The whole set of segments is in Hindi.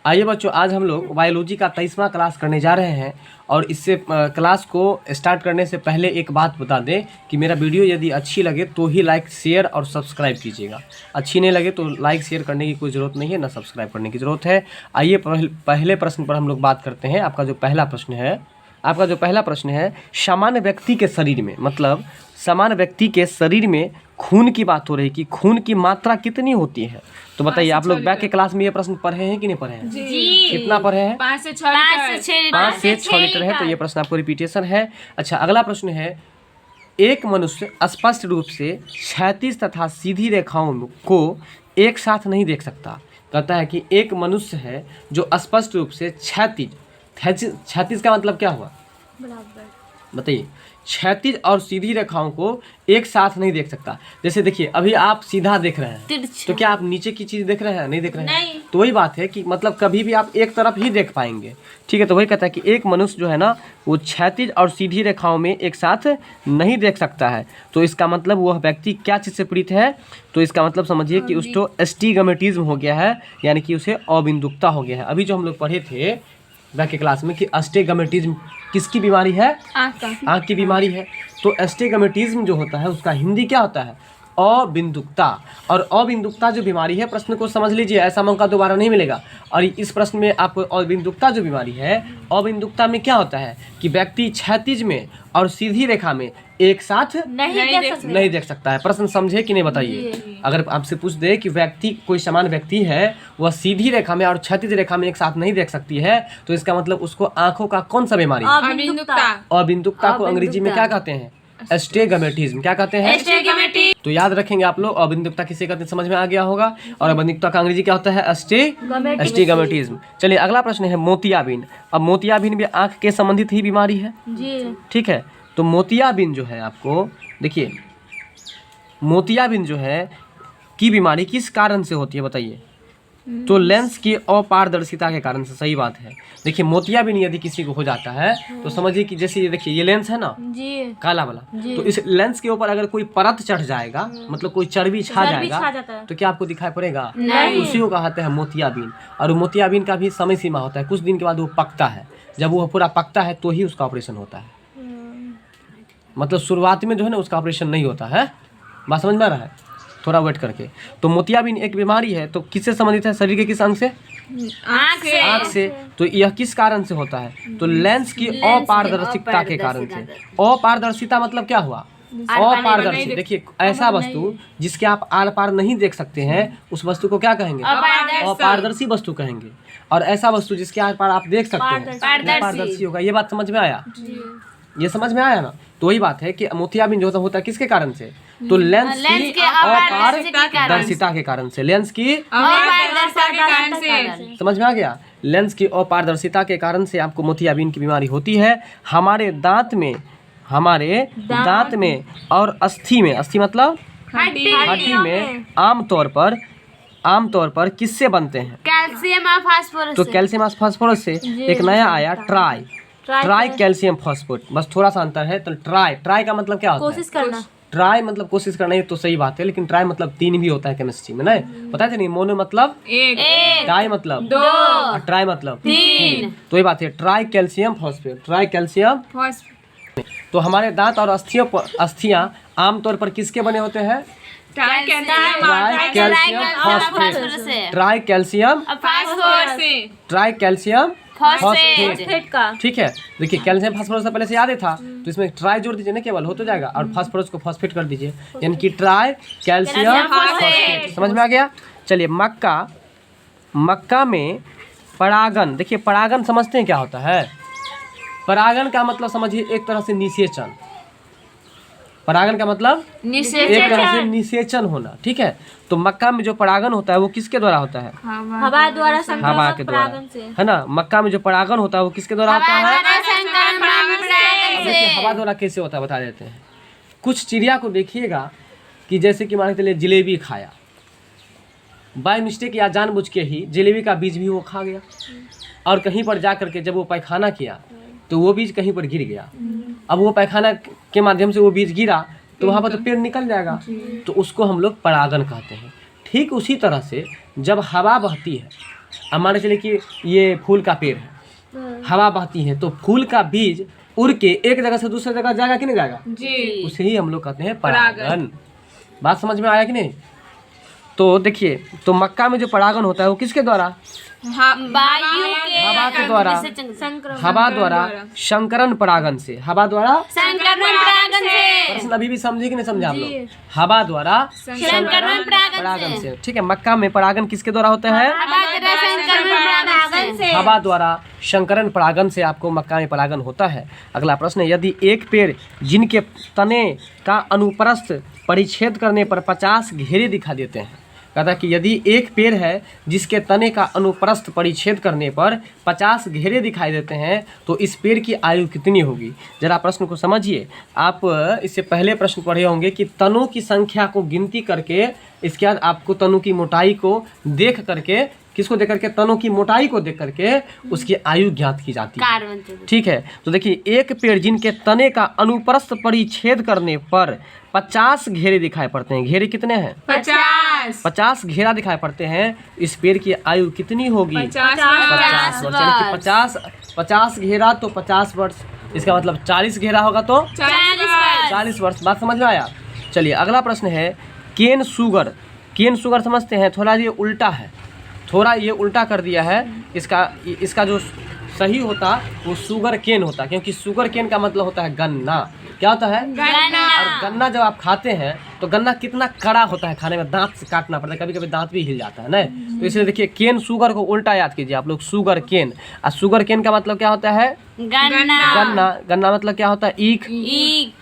आइए बच्चों, आज हम लोग बायोलॉजी का 23वां क्लास करने जा रहे हैं। और इससे क्लास को स्टार्ट करने से पहले एक बात बता दें कि मेरा वीडियो यदि अच्छी लगे तो ही लाइक शेयर और सब्सक्राइब कीजिएगा। अच्छी नहीं लगे तो लाइक शेयर करने की कोई ज़रूरत नहीं है, ना सब्सक्राइब करने की ज़रूरत है। आइए पहले प्रश्न पर हम लोग बात करते हैं। आपका जो पहला प्रश्न है सामान्य व्यक्ति के शरीर में, मतलब सामान्य व्यक्ति के शरीर में खून की बात हो रही कि खून की मात्रा कितनी होती है। तो बताइए, आप लोग बैक के क्लास में ये प्रश्न पढ़े हैं कि नहीं पढ़े हैं? जी। कितना पढ़े हैं? 5 से 6 लीटर। 5 से 6 लीटर है। तो ये प्रश्न आपको रिपीटेशन है। अच्छा, अगला प्रश्न है, एक मनुष्य स्पष्ट रूप से क्षैतिज तथा सीधी रेखाओं को एक साथ नहीं देख सकता। कहता है कि एक मनुष्य है जो स्पष्ट रूप से क्षैतिज का मतलब क्या हुआ? बराबर। बताइए, क्षैतिज और सीधी रेखाओं को एक साथ नहीं देख सकता। जैसे देखिए, अभी आप सीधा देख रहे हैं तो क्या आप नीचे की चीज देख रहे हैं? नहीं देख रहे हैं। तो वही बात है कि मतलब कभी भी आप एक तरफ ही देख पाएंगे। ठीक है, तो वही कहता है कि एक मनुष्य जो है ना, वो क्षैतिज और सीधी रेखाओं में एक साथ नहीं देख सकता है। तो इसका मतलब वह व्यक्ति क्या चीज से पीड़ित है? तो इसका मतलब समझिए कि उसको एस्टिग्मेटिज्म हो गया है, यानी कि उसे अबिंदुकता हो गया है। अभी जो हम लोग पढ़े थे बैक के क्लास में कि एस्टिग्मेटिज्म किसकी बीमारी है? आँख की बीमारी है। तो एस्टिग्मेटिज्म जो होता है उसका हिंदी क्या होता है? अबिंदुकता। और अबिंदुकता जो बीमारी है, प्रश्न को समझ लीजिए, ऐसा मौका दोबारा नहीं मिलेगा। और इस प्रश्न में आपको अबिंदुकता जो बीमारी है, अबिंदुकता में क्या होता है कि व्यक्ति क्षैतिज में और सीधी रेखा में एक साथ नहीं देख सकता है। प्रश्न समझे कि नहीं बताइए? अगर आपसे पूछ दे कि व्यक्ति, कोई समान व्यक्ति है, वह सीधी रेखा में और क्षैतिज रेखा में एक साथ नहीं देख सकती है, तो इसका मतलब उसको आंखों का कौन सा बीमारी है? अबिंदुकता को अंग्रेजी में क्या कहते हैं? एस्टिग्मेटिज्म। क्या कहते हैं? तो याद रखेंगे आप लोग, अबिंदुकता किसे कहते हैं समझ में आ गया होगा। और अबिंदुकता का अंग्रेजी क्या होता है? एस्टिग्मेटिज्म। चलिए, अगला प्रश्न है मोतियाबिंद। अब मोतियाबिंद भी आंख के संबंधित ही बीमारी है जी। ठीक है, तो मोतियाबिंद जो है, आपको देखिए, मोतियाबिंद जो है की बीमारी किस कारण से होती है बताइए? तो लेंस की अपारदर्शिता के कारण से। सही बात है। देखिए, मोतियाबिंद यदि किसी को हो जाता है तो समझिए कि जैसे ये देखिए, ये लेंस है ना जी, काला वाला, तो इस लेंस के ऊपर अगर कोई परत चढ़ जाएगा, मतलब कोई चर्बी छा जाएगा, तो क्या आपको दिखाई पड़ेगा? नहीं। उसी को कहते हैं मोतियाबिंद। और मोतियाबिंद का भी समय सीमा होता है, कुछ दिन के बाद वो पकता है। जब वो पूरा पकता है तो ही उसका ऑपरेशन होता है। मतलब शुरुआत में जो है ना, उसका ऑपरेशन नहीं होता है। बात समझ में आ रहा है? थोड़ा वेट करके। तो मोतियाबिंद एक बीमारी है। तो किससे संबंधित है? शरीर के किस अंग से? आँख से। तो यह किस कारण से होता है? तो लेंस की अपारदर्शिता के कारण से। अपारदर्शिता मतलब क्या हुआ? अपारदर्शी। देखिए, ऐसा वस्तु जिसके आप आर पार नहीं देख सकते हैं, उस वस्तु को क्या कहेंगे? अपारदर्शी वस्तु कहेंगे। और ऐसा वस्तु जिसके आर पार आप देख सकते हैं, पारदर्शी होगा। ये बात समझ में आया? ये समझ में आया ना? तो वही बात है कि मोतियाबिंद जो होता है किसके कारण से? तो लेंस की अपारदर्शिता के कारण से। लेंस की अपारदर्शिता के कारण से। समझ में आ गया? लेंस की अपारदर्शिता के कारण से आपको मोतियाबिंद की बीमारी होती है। हमारे दांत में और अस्थि में, अस्थि मतलब हड्डी में आमतौर पर किससे बनते हैं? कैल्शियम और फास्फोरस। तो कैल्शियम और फास्फोरस से। एक नया आया ट्राई कैल्शियम फॉस्फेट। बस थोड़ा सा अंतर है। तो ट्राई का मतलब क्या होता है? कोशिश करना। ट्राई मतलब कोशिश करना, ये तो सही बात है, लेकिन ट्राई मतलब 3 भी होता है केमिस्ट्री में, नहीं पता है? नहीं, मोनो मतलब 1, ट्राई मतलब 2, और ट्राई मतलब 3। तो ये बात है, ट्राई कैल्शियम फॉस्फेट। तो हमारे दांत और अस्थियां आमतौर पर किसके बने होते हैं? ट्राई कैल्शियम फॉस्फेट का। ठीक है, देखिए, कैल्शियम फास्फोरस से पहले से याद ही था, तो इसमें ट्राई जोड़ दीजिए ना, केवल हो तो जाएगा। और फास्फोरस को फॉस्फेट कर दीजिए, यानी कि ट्राई कैल्शियम फॉस्फेट। समझ में आ गया? चलिए, मक्का में परागन। देखिए, परागन समझते हैं क्या होता है? परागन का मतलब समझिए एक तरह से निषेचन। परागन का मतलब एक तरह से निषेचन होना। ठीक है, तो मक्का में जो परागन होता है वो किसके द्वारा होता है? हवा के द्वारा, है ना? मक्का में जो परागन होता है वो किसके द्वारा होता है? देखिए, हवा द्वारा कैसे होता है बता देते हैं। कुछ चिड़िया को देखिएगा कि जैसे कि मान के चलिए जलेबी खाया, बाय मिस्टेक या जानबूझ के ही जलेबी का बीज भी वो खा गया, और कहीं पर जा करके जब वो पैखाना किया तो वो बीज कहीं पर गिर गया। अब वो पैखाना के माध्यम से वो बीज गिरा तो वहाँ पर तो पेड़ निकल जाएगा, तो उसको हम लोग परागन कहते हैं। ठीक उसी तरह से जब हवा बहती है अब मान के चलिए कि ये फूल का पेड़ है, हवा बहती है तो फूल का बीज उड़ के एक जगह से दूसरी जगह जाएगा कि नहीं जाएगा जी। उसे ही हम लोग कहते हैं परागन। बात समझ में आया कि नहीं? तो देखिए, तो मक्का में जो परागन होता है वो किसके द्वारा? वायु के हवा के द्वारा, हवा द्वारा, संकरण परागन से, हवा द्वारा। संक्रमण परागन से। प्रश्न अभी भी समझे कि नहीं समझे आप लोग? हवा द्वारा संक्रमण परागन से, ठीक है। मक्का में परागन किसके द्वारा होता है? हवा द्वारा संक्रमण परागन से। हवा द्वारा संकरण परागन से आपको मक्का में परागन होता है। अगला प्रश्न है, यदि एक पेड़ जिनके तने का अनुप्रस्थ परिच्छेद करने पर 50 घेरे दिखा देते हैं, कहता है कि यदि एक पेड़ है जिसके तने का अनुप्रस्थ परिच्छेद करने पर 50 घेरे दिखाई देते हैं तो इस पेड़ की आयु कितनी होगी? जरा प्रश्न को समझिए। आप इससे पहले प्रश्न पढ़े होंगे कि तनों की संख्या को गिनती करके, इसके बाद आपको तनों की मोटाई को देख करके, किसको देख करके? तनों की मोटाई को देख करके उसकी आयु ज्ञात की जाती है, कार्बन से। ठीक है। तो देखिए, एक पेड़ जिनके तने का अनुप्रस्थ परिच्छेद करने पर 50 घेरे दिखाई पड़ते हैं, घेरे कितने हैं? 50 घेरा दिखाई पड़ते हैं, इस पेड़ की आयु कितनी होगी? 50 वर्ष। यानी कि 50 घेरा तो 50 वर्ष, इसका मतलब 40 घेरा होगा तो 40 वर्ष। बात समझ में आया? चलिए अगला प्रश्न है, केन शुगर। केन शुगर समझते हैं? थोड़ा ये उल्टा है, थोड़ा ये उल्टा कर दिया है। इसका जो सही होता वो शुगर केन होता, क्योंकि शुगर केन का मतलब होता है गन्ना। क्या होता है? गन्ना। और गन्ना जब आप खाते हैं तो गन्ना कितना कड़ा होता है, खाने में दांत से काटना पड़ता है, कभी कभी दांत भी हिल जाता है ना। तो इसलिए देखिए, केन शुगर को उल्टा याद कीजिए आप लोग, शुगर केन। और शुगर केन का मतलब क्या होता है? गन्ना। गन्ना मतलब क्या होता है? ईख।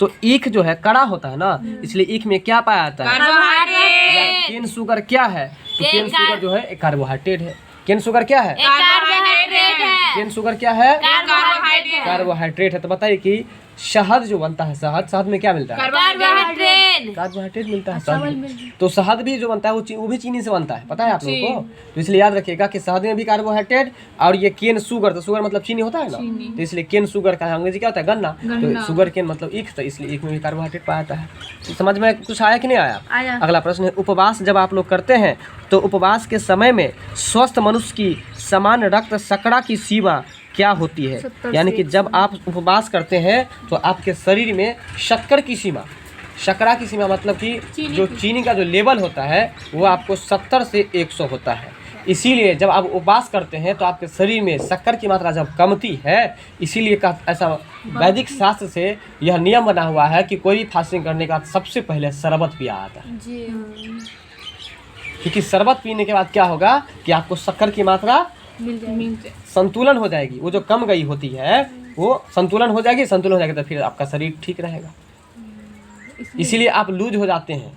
तो ईख जो है कड़ा होता है ना, इसलिए ईख में क्या पाया जाता है? कार्बोहाइड्रेट। केन शुगर क्या है? तो केन शुगर जो है एक कार्बोहाइड्रेट है। केन शुगर क्या है? कार्बोहाइड्रेट है। केन शुगर क्या है? कार्बोहाइड्रेट। कार्बोहाइड्रेट है। तो बताइए कि शहद जो बनता है, शहद में क्या मिलता है? कार्बोहाइड्रेट। कार्बोहाइड्रेट मिलता है शहद में। तो शहद भी जो बनता है वो भी चीनी से बनता है, पता है आप लोगों को? तो इसलिए याद रखिएगा कि शहद में भी कार्बोहाइड्रेट, और ये केन शुगर, तो शुगर मतलब चीनी होता है ना, तो इसलिए केन शुगर का अंग्रेजी क्या होता है? गन्ना। तो शुगर केन मतलब ईख, तो इसलिए ईख में भी कार्बोहाइड्रेट पाया जाता है। तो समझ में कुछ आया कि नहीं आया? अगला प्रश्न है, उपवास जब आप लोग करते हैं तो उपवास के समय में स्वस्थ मनुष्य की समान रक्त शर्करा की सीमा क्या होती है? यानी कि जब आप उपवास करते हैं तो आपके शरीर में शक्कर की सीमा, शर्करा की सीमा मतलब कि जो चीनी का जो लेवल होता है वो आपको 70 से 100 होता है। इसीलिए जब आप उपवास करते हैं तो आपके शरीर में शक्कर की मात्रा जब कमती है, इसीलिए ऐसा वैदिक शास्त्र से यह नियम बना हुआ है कि कोई भी फास्टिंग करने के बाद सबसे पहले शरबत पिया जाता है, क्योंकि शरबत पीने के बाद क्या होगा कि आपको शक्कर की मात्रा संतुलन हो जाएगी, वो जो कम गई होती है वो संतुलन हो जाएगी, तो फिर आपका शरीर ठीक रहेगा। इसीलिए आप लूज हो जाते हैं,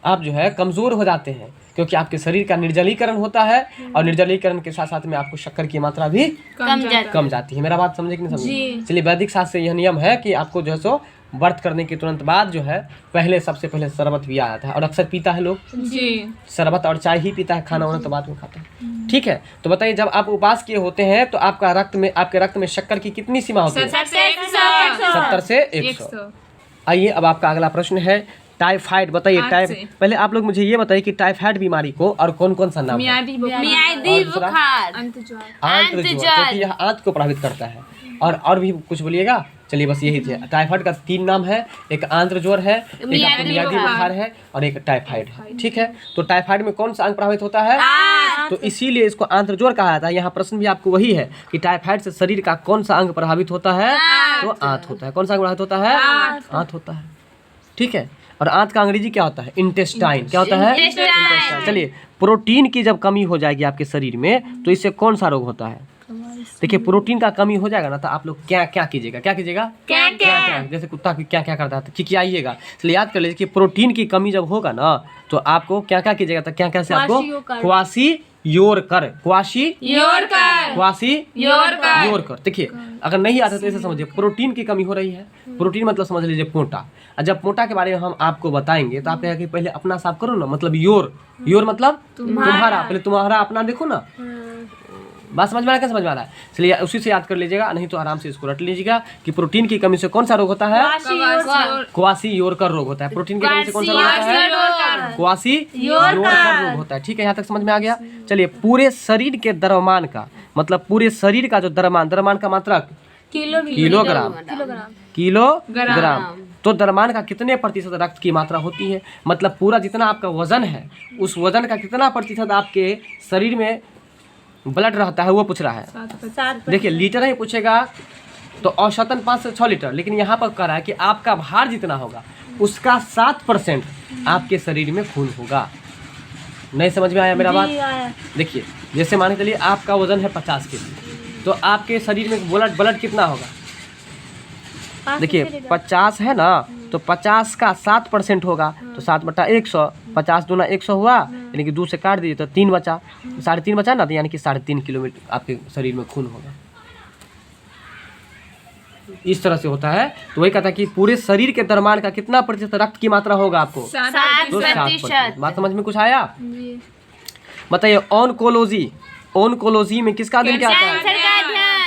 आप जो है कमज़ोर हो जाते हैं, क्योंकि आपके शरीर का निर्जलीकरण होता है, और निर्जलीकरण के साथ साथ में आपको शक्कर की मात्रा भी कम जाती है। मेरा बात समझे कि नहीं समझे? चलिए, वैदिक शास्त्र से यह नियम है कि आपको जो है सो व्रत करने के तुरंत बाद जो है सबसे पहले शरबत पिया जाता है, और अक्सर पीता है लोग शरबत, और चाय ही पीता है, खाना वाना तो बाद में खाता है, ठीक है। तो बताइए, जब आप उपवास किए होते हैं तो आपके रक्त में शक्कर की कितनी सीमा होती है? 70 से 100। आइए, अब आपका अगला प्रश्न है, टाइफाइड। बताइए, पहले आप लोग मुझे ये बताइए कि टाइफाइड बीमारी को और कौन कौन सा नाम है? मियादी बुखार, आंत्र ज्वर, क्योंकि यह आंत को प्रभावित करता है। और भी कुछ बोलिएगा? चलिए, बस यही थे। टाइफाइड का 3 नाम है, एक आंत्र ज्वर है, एक मियादी बुखार है, और एक टाइफाइड है, ठीक है। तो टाइफाइड में कौन सा अंग प्रभावित होता है? तो इसीलिए इसको आंत्र ज्वर कहा जाता है। यहाँ प्रश्न भी आपको वही है कि टाइफाइड से शरीर का कौन सा अंग प्रभावित होता है? तो आंत होता है। कौन सा अंग प्रभावित होता है? आंत होता है, ठीक है। और आंत का अंग्रेजी क्या होता है? इंटेस्टाइन। क्या होता है? इंटेस्टाइन। चलिए, प्रोटीन की जब कमी हो जाएगी आपके शरीर में तो इससे कौन सा रोग होता है? देखिए, प्रोटीन का कमी हो जाएगा ना तो आप लोग क्या क्या कीजिएगा? क्या जैसे कुत्ता क्या क्या करता है, तो चिकियाइएगा। इसलिए याद कर लीजिए कि प्रोटीन की कमी जब होगा ना तो आपको क्या क्या कीजिएगा? तो क्या से आपको क्वाशियोरकर। देखिए, अगर नहीं आता तो ऐसे समझिए, प्रोटीन की कमी हो रही है। प्रोटीन मतलब समझ लीजिए पोटा। और जब पोटा के बारे में हम आपको बताएंगे तो आप कहेंगे कि पहले अपना साफ करो ना, मतलब योर मतलब तुम्हारा। पहले तुम्हारा अपना देखो ना, बात समझ में आ रहा है? क्या समझ में आ रहा है? इसलिए उसी से याद कर लीजिएगा, नहीं तो आराम से इसको रट लीजिएगा कि प्रोटीन की कमी से कौन सा रोग होता है? क्वासी-योरकर रोग होता है। प्रोटीन की कमी से कौन सा रोग होता है? क्वासी-योरकर रोग होता है। ठीक है, यहाँ तक समझ में आ गया। चलिए, पूरे शरीर के द्रव्यमान का मतलब पूरे शरीर का जो द्रव्यमान का मात्रक किलोग्राम। तो द्रव्यमान का कितने प्रतिशत रक्त की मात्रा होती है? मतलब पूरा जितना आपका वजन है उस वजन का कितना प्रतिशत आपके शरीर में ब्लड रहता है, वो पूछ रहा है। देखिए, लीटर ही पूछेगा तो औसतन 5 से 6 लीटर, लेकिन यहाँ पर कह रहा है कि आपका भार जितना होगा उसका 7% आपके शरीर में खून होगा। नहीं समझ में आया मेरा बात? देखिए, जैसे मान के चलिए आपका वजन है 50 kg, तो आपके शरीर में ब्लड कितना होगा? देखिए 50 है ना, तो 50 का 7% होगा, तो 7/100, 50 दूना 100 हुआ, यानी कि 2 से काट दीजिए तो 3 बचा, 3.5 बचा ना, तो यानी कि 3.5 किलोमीटर आपके शरीर में खून होगा। इस तरह से होता है। तो वही कहता है कि पूरे शरीर के द्रव्यमान का कितना प्रतिशत रक्त की मात्रा होगा आपको? 7%। बात समझ में कुछ आया? बताइए, ऑनकोलॉजी में किसका अध्ययन क्या आता है?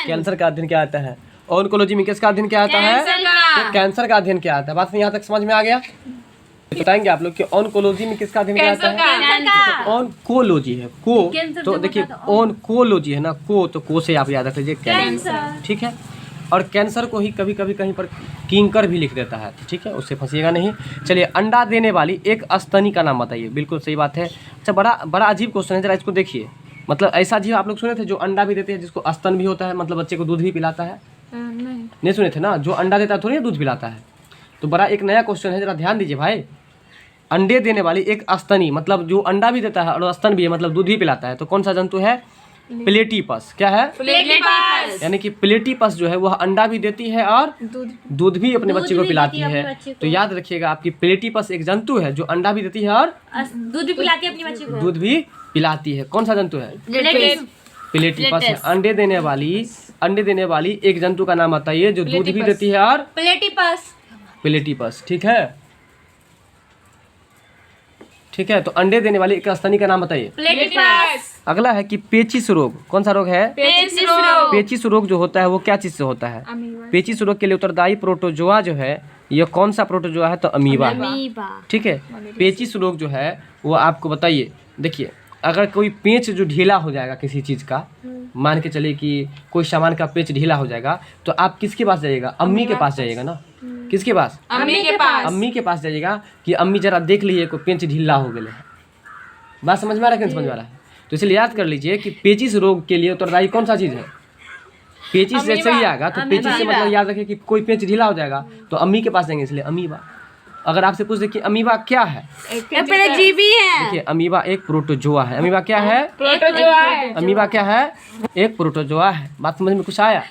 कैंसर का अध्ययन क्या आता है? ऑनकोलॉजी में किसका अध्ययन क्या आता है? तो कैंसर का अध्ययन क्या आता है? बात यहाँ तक समझ में आ गया? बताएंगे आप लोग कि ऑनकोलॉजी में किसका अध्ययन क्या आता है? ऑनकोलॉजी है को, तो देखिए ऑनकोलॉजी है ना, को से आप याद रख लीजिए कैंसर। ठीक है, और कैंसर को ही कभी कभी कहीं पर किंकर भी लिख देता है। ठीक है, उससे फंसिएगा नहीं। चलिए, अंडा देने वाली एक स्तनी का नाम बताइए। बिल्कुल सही बात है। अच्छा, बड़ा अजीब क्वेश्चन है, जरा इसको देखिए। मतलब ऐसा जीव आप लोग सुने थे जो अंडा भी देते हैं, जिसको स्तन भी होता है, मतलब बच्चे को दूध भी पिलाता है? नहीं सुने थे ना? जो अंडा देता है थोड़ी दूध पिलाता है। तो बड़ा एक नया क्वेश्चन है, जरा ध्यान दीजिए भाई। अंडे देने वाली एक स्तनी, मतलब जो अंडा भी देता है और स्तन भी है, मतलब दूध भी पिलाता है, तो कौन सा जंतु है? प्लेटिपस। क्या है? प्लेटिपस। यानी कि प्लेटिपस जो है वह अंडा भी देती है और दूध भी अपने बच्चे को पिलाती है। तो याद रखिएगा, आपकी प्लेटिपस एक जंतु है जो अंडा भी देती है और दूध भी पिलाती है अपने बच्चे को। दूध भी पिलाती है। कौन सा जंतु है? प्लेटिपस है। अंडे देने वाली एक जंतु का नाम बताइए जो दूध भी देती है और प्लेटिपस। ठीक है, तो अंडे देने वाली एक स्तनी का नाम बताइए। प्लेटिपस। अगला है कि पेचिश रोग। कौन सा रोग है? पेचिश रोग जो होता है वो क्या चीज से होता है? पेचिश रोग के लिए उत्तरदायी प्रोटोजोआ जो है, ये कौन सा प्रोटोजोआ है? तो अमीबा है। ठीक है, पेचिश रोग जो है वो आपको बताइए। देखिए, अगर कोई पेच जो ढीला हो जाएगा किसी चीज का, मान के चलिए कि कोई सामान का पेच ढीला हो जाएगा, तो आप किसके पास जाइएगा? अम्मी के पास जाइएगा ना। किसके पास? अम्मी के पास जाइएगा कि अम्मी जरा देख लीजिए कोई पेच ढीला हो गया है। बात समझ में आ रहा है? समझ में आ रहा है? तो इसलिए याद कर लीजिए कि पेचिश रोग के लिए उत्तरदायी कौन सा चीज है? पेचिश से सही आएगा, तो पेचिश से मतलब याद रखिए कि कोई पेच ढीला हो जाएगा तो अम्मी के पास जाएंगे, इसलिए अमीबा। अगर आपसे पूछ दे कि अमीबा क्या है? परजीवी है। देखिए, अमीबा एक प्रोटोजोआ है। अमीबा क्या है? अमीबा क्या है? एक प्रोटोजोआ है। बात समझ में कुछ आया?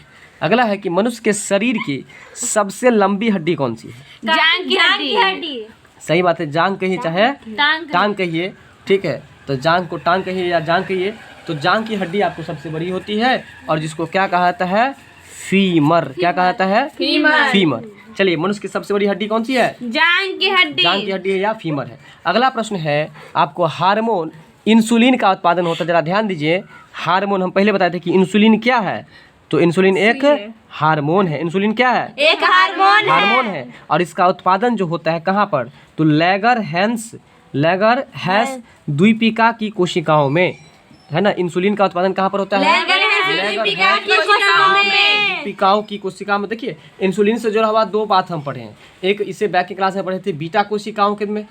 अगला है कि मनुष्य के शरीर की सबसे लंबी हड्डी कौन सी है? जांग की हड्डी। सही बात है, जांग कहिए चाहे टांग कहिए। ठीक है, तो जांग को टांग कहिए या जांग कहिए, तो जांग की हड्डी आपको सबसे बड़ी होती है और जिसको क्या कहा जाता है? फीमर। क्या कहा जाता है? फीमर। चलिए, मनुष्य की सबसे बड़ी हड्डी कौन सी है? जांग की हड्डी है या फीमर है। अगला प्रश्न है आपको, हार्मोन इंसुलिन का उत्पादन होता है। जरा ध्यान दीजिए, हार्मोन हम पहले बताए थे कि इंसुलिन क्या है, तो इंसुलिन एक हार्मोन है। इंसुलिन क्या है? एक हार्मोन है। और इसका उत्पादन जो होता है कहाँ पर? तो लेगर हैंस द्वीपिका की कोशिकाओं में, है ना। इंसुलिन का उत्पादन कहाँ पर होता है? द्वीपिकाओं की कोशिका में। देखिए, इंसुलिन से जुड़ा हुआ 2 बात हम पढ़े हैं। एक इसे बैक की क्लास में पढ़े थे, बीटा कोशिकाओं के में,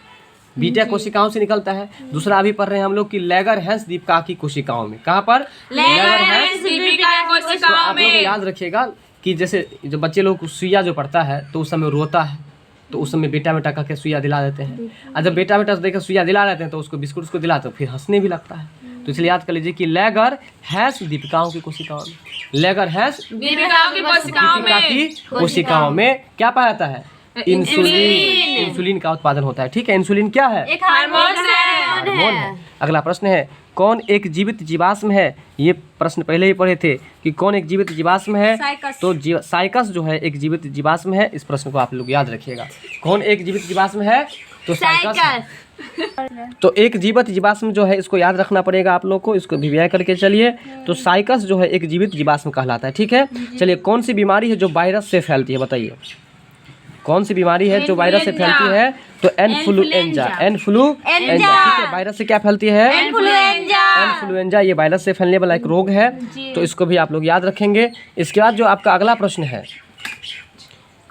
बीटा कोशिकाओं से निकलता है। दूसरा अभी पढ़ रहे हैं हम लोग कि लेगर हैंस द्वीपिका की कोशिकाओं में। कहाँ पर? लेगर हैंस द्वीपिका की कोशिकाओं में। आप लोग याद रखिएगा कि जैसे जो बच्चे लोग सुइया जो पड़ता है तो उस समय रोता है, तो उस समय बेटा बेटा करके सुइया दिला देते हैं, और जब बेटा बेटा देखकर सुइया दिला देते हैं तो उसको बिस्कुट उसको दिलाते हैं, फिर हंसने भी लगता है। तो इसलिए याद कर लीजिए कि लेगर हैंस दीपिकाओं की कोशिकाओं में, लेगर हैंस दीपिका की कोशिकाओं में क्या पाया जाता है? इंसुलिन का उत्पादन होता है। ठीक है, इंसुलिन क्या है? एक हार्मोन है। अगला प्रश्न है, कौन एक जीवित जीवाश्म है? ये प्रश्न पहले ही पढ़े थे कि कौन एक जीवित जीवाश्म है। तो साइकस जो है एक जीवित जीवाश्म है। इस प्रश्न को आप लोग याद रखिएगा। कौन एक जीवित जीवाश्म है? तो साइकस। तो एक जीवित जीवाश्म जो है इसको याद रखना पड़ेगा आप लोग को, इसको अभिव्यय करके चलिए। तो साइकस जो है एक जीवित जीवाश्म कहलाता है, ठीक है। चलिए, कौन सी बीमारी है जो वायरस से फैलती है, बताइए कौन सी बीमारी है जो वायरस से फैलती है? तो इन्फ्लुएंजा, इन्फ्लुएंजा, ठीक है। वायरस से क्या फैलती है? इन्फ्लुएंजा, ये वायरस से फैलने वाला एक रोग है, तो इसको भी आप लोग याद रखेंगे। इसके बाद जो आपका अगला प्रश्न है,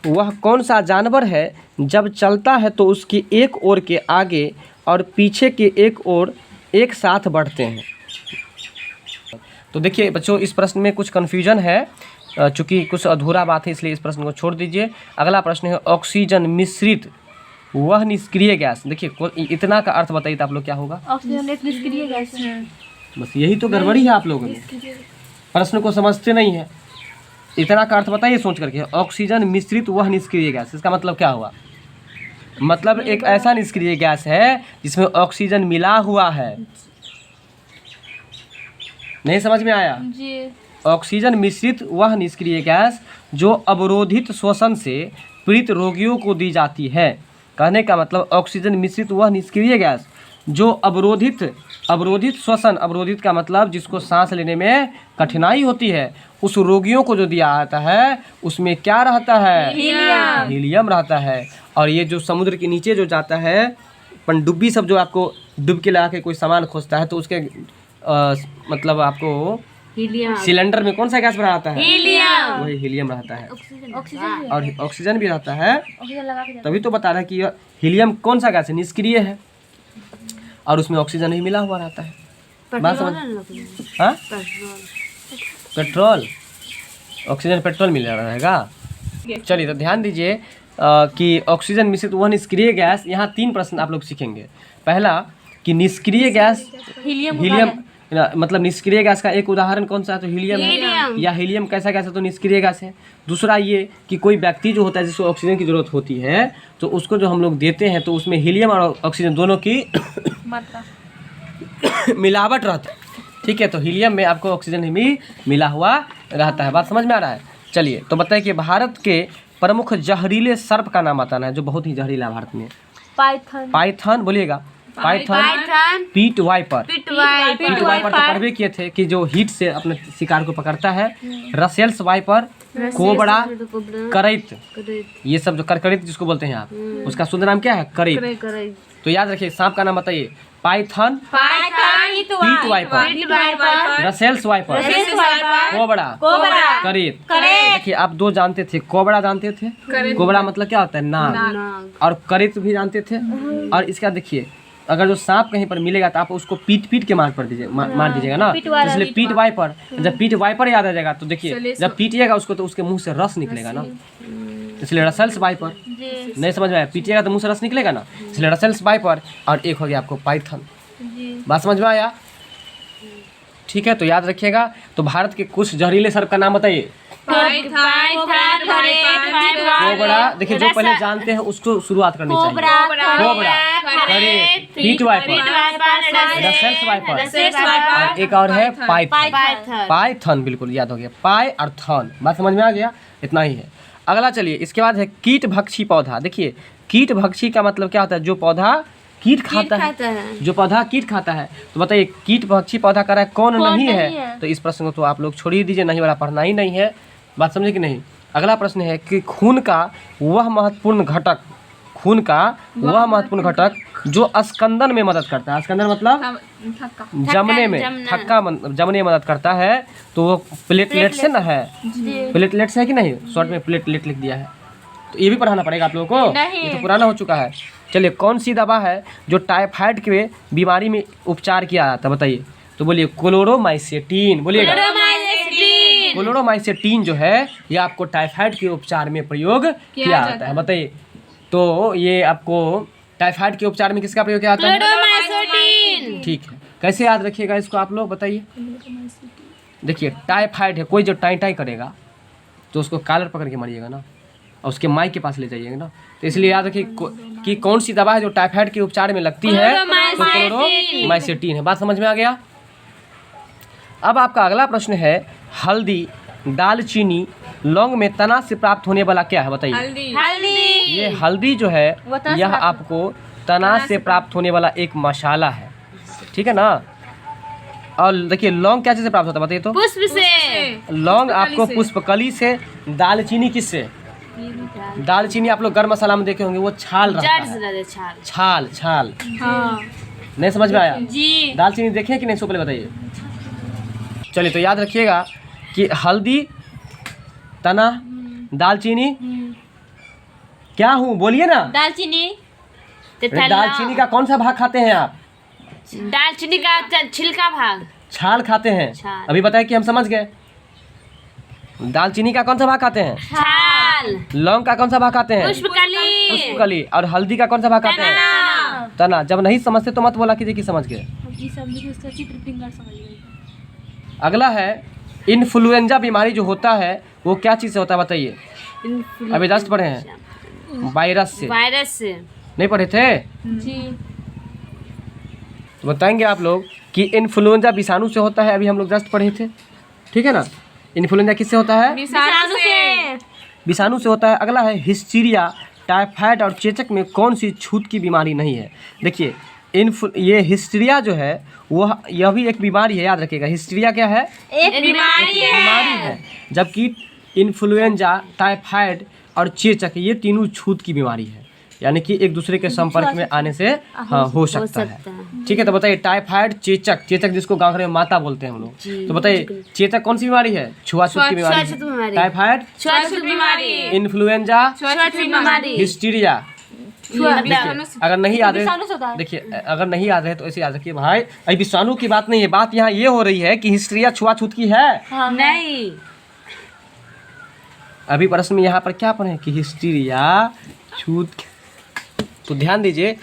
वह कौन सा जानवर है जब चलता है तो उसकी एक ओर के आगे और पीछे के एक ओर एक साथ बढ़ते हैं? तो देखिए बच्चों, इस प्रश्न में कुछ कन्फ्यूजन है, चूँकि कुछ अधूरा बात है, इसलिए इस प्रश्न को छोड़ दीजिए। अगला प्रश्न है, ऑक्सीजन मिश्रित वह निष्क्रिय गैस। देखिए इतना का अर्थ बताइए तो आप लोग क्या होगा? ऑक्सीजन एक निष्क्रिय गैस है। बस यही तो गड़बड़ी है आप लोगों में, प्रश्न को समझते नहीं है। इतना का अर्थ बताइए सोच करके, ऑक्सीजन मिश्रित वह निष्क्रिय गैस, इसका मतलब क्या हुआ? मतलब एक ऐसा निष्क्रिय गैस है जिसमें ऑक्सीजन मिला हुआ है। नहीं समझ में आया? जी। ऑक्सीजन मिश्रित वह निष्क्रिय गैस जो अवरोधित श्वसन से पीड़ित रोगियों को दी जाती है। कहने का मतलब ऑक्सीजन मिश्रित वह निष्क्रिय गैस जो अवरोधित श्वसन, अवरोधित का मतलब जिसको सांस लेने में कठिनाई होती है, उस रोगियों को जो दिया जाता है उसमें क्या रहता है? हीलियम रहता है। और ये जो समुद्र के नीचे जो जाता है, पनडुब्बी सब जो आपको डुबकी लगा के कोई सामान खोजता है तो उसके मतलब आपको सिलेंडर में कौन सा गैस भरा रहता है? वही हीलियम रहता है। और ऑक्सीजन भी रहता है, तभी तो बता रहा है कि हीलियम कौन सा गैस है? निष्क्रिय है, और उसमें ऑक्सीजन ही मिला हुआ रहता है। बात समझ? हाँ, पेट्रोल, ऑक्सीजन पेट्रोल मिल रहेगा। चलिए तो ध्यान दीजिए कि ऑक्सीजन मिश्रित वह निष्क्रिय गैस, यहाँ 3 प्रश्न आप लोग सीखेंगे। पहला कि निष्क्रिय गैस हीलियम, मतलब निष्क्रिय गैस का एक उदाहरण कौन सा है? तो हीलियम है। या हीलियम कैसा गैस है? तो निष्क्रिय गैस है। दूसरा ये कि कोई व्यक्ति जो होता है जिसको ऑक्सीजन की ज़रूरत होती है, तो उसको जो हम लोग देते हैं तो उसमें हीलियम और ऑक्सीजन दोनों की मिलावट रहता है, ठीक है। तो हीलियम में आपको ऑक्सीजन भी मिला हुआ रहता है। बात समझ में आ रहा है? चलिए तो बताइए कि भारत के प्रमुख जहरीले सर्प का नाम बताना है जो बहुत ही जहरीला है भारत में। पाइथन, बोलिएगा। पाइथन, पीट वाइपर। पीट वाइपर तो पढ़ भी किए थे कि जो हीट से अपने शिकार को पकड़ता है। रसेल्स वाइपर, कोबरा, करैत, ये सब जो करकरित जिसको बोलते हैं आप, उसका शुद्ध नाम क्या है? करैत। तो याद रखिए, सांप का नाम बताइए। पाइथन, पीट वाइपर, रसेल्स वाइपर, कोबरा, करैत। देखिए आप 2 जानते थे, कोबरा जानते थे? कोबरा मतलब क्या होता है? नाग। और करैत भी जानते थे। और इसका देखिए, अगर जो सांप कहीं पर मिलेगा तो आप उसको पीट के मार दीजिएगा ना, इसलिए पीट वाइपर। जब पीट वाइपर याद आ जाएगा तो देखिए जब पीटिएगा उसको तो उसके मुंह से रस निकलेगा ना, इसलिए रसेल्स वाइपर। नहीं समझ में आया? पीटिएगा तो मुंह से रस निकलेगा ना, इसलिए रसेल्स वाइपर। और एक हो गया आपको पाइथन। बात समझ में आया? ठीक है, तो याद रखिएगा। तो भारत के कुछ जहरीले सर्प का नाम बताइए। कोबरा, देखिए जो पहले जानते हैं उसको शुरुआत करनी चाहिए। कोबरा, करैत, पीट वाइपर, रसेल्स वाइपर, और एक और है पाइथन। बिल्कुल याद हो गया, पाई और थन। बात समझ में आ गया? इतना ही है। अगला चलिए, इसके बाद है कीट भक्षी पौधा। देखिए कीट भक्षी का मतलब क्या होता है? जो पौधा कीट खाता है, जो पौधा कीट खाता है। तो बताइए कीट भक्षी पौधा का कौन नहीं है? तो इस प्रश्न को तो आप लोग छोड़ ही दीजिए, नहीं वाला पढ़ना ही नहीं है। बात समझे कि नहीं? अगला प्रश्न है कि खून का वह महत्वपूर्ण घटक जो स्कंदन में मदद करता है। स्कंदन मतलब जमने में, जमने में मदद करता है। तो वो प्लेटलेट से ना है, प्लेटलेट से है कि नहीं? शॉर्ट में प्लेटलेट लिख दिया है। तो ये भी पढ़ाना पड़ेगा आप लोगों को, ये तो पुराना हो चुका है। चलिए, कौन सी दवा है जो टाइफाइड के बीमारी में उपचार किया जाता है? बताइए। तो बोलिए क्लोरोमाइसेटिन। बोलिएगा क्लोरोमाइसेटिन जो है ये आपको टाइफाइड के उपचार में प्रयोग किया जाता है। बताइए तो ये आपको टाइफाइड के उपचार में किसका प्रयोग किया जाता है? ठीक है, कैसे याद रखिएगा इसको आप लोग बताइए। देखिए टाइफाइड है, कोई जो टाई करेगा तो उसको कॉलर पकड़ के मारिएगा ना, और उसके माई के पास ले जाइएगा ना। तो इसलिए याद रखिए कि कौन सी दवा है जो टाइफाइड के उपचार में लगती है? तो क्लोरोमाइसेटिन है। बात समझ में आ गया? अब आपका अगला प्रश्न है, हल्दी, दालचीनी, लौंग में तना से प्राप्त होने वाला क्या है? बताइए। हल्दी। ये हल्दी जो है यह आपको तना से प्राप्त होने वाला एक मसाला है, ठीक है ना। और देखिए लौंग क्या चीज़ से प्राप्त होता है बताइए तो। पुष्प से। लौंग आपको पुष्पकली से। दालचीनी किससे? दालचीनी आप लोग गरम मसाला में देखे होंगे, वो छाल रहता जड़ है। से ज्यादा छाल। छाल छाल हाँ नहीं समझ में आया? जी। दालचीनी देखे कि नहीं, इसको पहले बताइए। चलिए तो याद रखिएगा कि हल्दी, तना, दालचीनी, क्या हूँ बोलिए ना। दालचीनी। अरे दालचीनी का कौन सा भाग खाते हैं आप? दालचीनी का छिलका भाग। छाल खाते हैं। छाल। अभी बताए कि हम समझ गए। दालचीनी का कौन सा भाग खाते हैं? छाल। लौंग का कौन सा भाग खाते हैं? पुष्पकली। पुष्पकली। और हल्दी का कौन सा भाग खाते हैं? तना। तना। जब नहीं समझते तो मत बोला कीजिए कि समझ गए। जी समझ उसका चित्र फिंगर समझ गई। अगला है इन्फ्लुएंजा बीमारी जो होता है वो क्या चीज़ से होता है बताइए। अभी जस्ट पढ़े हैं, वायरस से। वायरस से। नहीं पढ़े थे? जी तो बताएंगे आप लोग कि इन्फ्लुएंजा विषाणु से होता है, अभी हम लोग जस्ट पढ़े थे, ठीक है ना। इन्फ्लुएंजा किससे होता है? विषाणु से। विषाणु से होता है। अगला है हिस्टीरिया, टाइफाइड और चेचक में कौन सी छूत की बीमारी नहीं है। देखिए ये हिस्टीरिया जो है वह यह भी एक बीमारी है, याद रखिएगा। हिस्टीरिया क्या है? एक बीमारी बीमारी है। जबकि इन्फ्लुएंजा, टाइफाइड और चेचक ये तीनों छूत की बीमारी है, यानी कि एक दूसरे के संपर्क में आने से हाँ हो सकता है। ठीक है तो बताइए टाइफाइड, चेचक, चेचक जिसको गाँव में माता बोलते हैं हम लोग, तो बताइए चेचक कौन सी बीमारी है? छुआछूत की बीमारी है। टाइफाइड, छुआछूत बीमारी। इन्फ्लुएंजा, छुआछूत बीमारी। हिस्टीरिया। अगर नहीं याद है, विषाणु से होता है। देखिए अगर नहीं याद है तो ऐसे याद रखिए भाई, अभी विषाणु की बात नहीं है, बात यहाँ ये हो रही है कि हिस्टीरिया छुआछूत की है। नहीं। अभी प्रश्न में यहाँ पर क्या पढ़े कि हिस्टीरिया छूत, तो ध्यान दीजिए।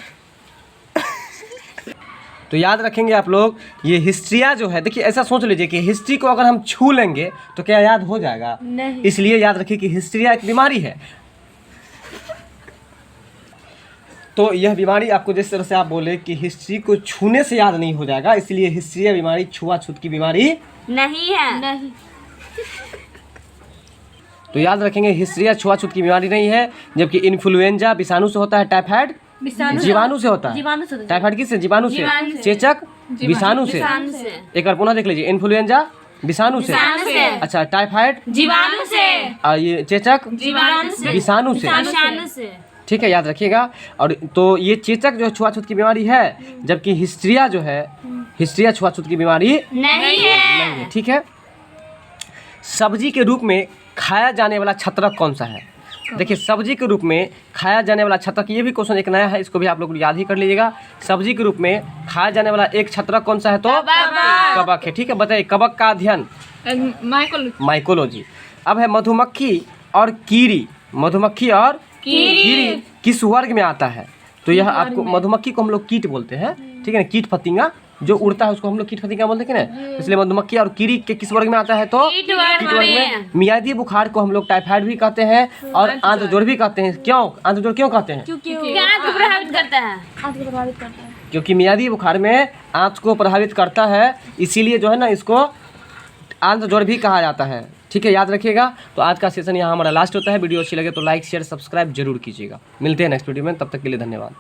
तो याद रखेंगे आप लोग, ये हिस्ट्रिया जो है, देखिए ऐसा सोच लीजिए कि हिस्ट्री को अगर हम छू लेंगे तो क्या याद हो जाएगा? नहीं। इसलिए याद रखिए कि हिस्ट्रिया एक बीमारी है। तो यह बीमारी आपको जिस तरह से आप बोले कि हिस्ट्री को छूने से याद नहीं हो जाएगा, इसलिए हिस्ट्रिया बीमारी छुआछूत की बीमारी नहीं है। नहीं। तो याद रखेंगे हिस्ट्रिया छुआछूत की बीमारी नहीं है। जबकि इन्फ्लुएंजा विषाणु से होता है, टाइफाइड जीवाणु से होता है। जीवाणु से होता है। टाइफाइड किससे? जीवाणु से। चेचक विषाणु से। विषाणु से। एक बार पुनः देख लीजिए, इन्फ्लुएंजा विषाणु से। विषाणु से। अच्छा टाइफाइड, जीवाणु से। और ये चेचक जीवाणु से। विषाणु से। विषाणु से। ठीक है याद रखिएगा। और तो ये चेचक जो छुआछूत की बीमारी है, जबकि हिस्ट्रिया जो है, हिस्ट्रिया छुआछूत की बीमारी नहीं है। ठीक है। सब्जी के रूप में खाया जाने वाला छत्रक कौन सा है? देखिए सब्जी के रूप में खाया जाने वाला छत्रक, ये भी क्वेश्चन एक नया है, इसको भी आप लोग याद ही कर लीजिएगा। सब्जी के रूप में खाया जाने वाला एक छत्रक कौन सा है? तो कवक है। ठीक है बताइए कवक का अध्ययन माइकोलॉजी। अब है मधुमक्खी और कीड़ी। मधुमक्खी और कीड़ी किस वर्ग में आता है? तो यह आपको, मधुमक्खी को हम लोग कीट बोलते हैं, ठीक है ना, कीट फतिंगा जो उड़ता है उसको हम लोग कीट फतिंगा बोलते हैं ना, इसलिए मधुमक्खी और कीड़ी के किस वर्ग में आता है? तो कीट वर्ग में। मियादी बुखार को हम लोग टाइफाइड भी कहते हैं और आंतजोड़ भी कहते हैं। क्यों आंतजोड़ क्यों कहते हैं? क्योंकि क्या को प्रभावित करता है? आंत को प्रभावित करता है। क्योंकि मियादी बुखार में आंत को प्रभावित करता है, इसीलिए जो है ना इसको आंतजोड़ भी कहा जाता है। ठीक है याद रखिएगा। तो आज का सेशन यहाँ हमारा लास्ट होता है। वीडियो अच्छी लगे तो लाइक शेयर सब्सक्राइब जरूर कीजिएगा। मिलते हैं नेक्स्ट वीडियो में, तब तक के लिए धन्यवाद।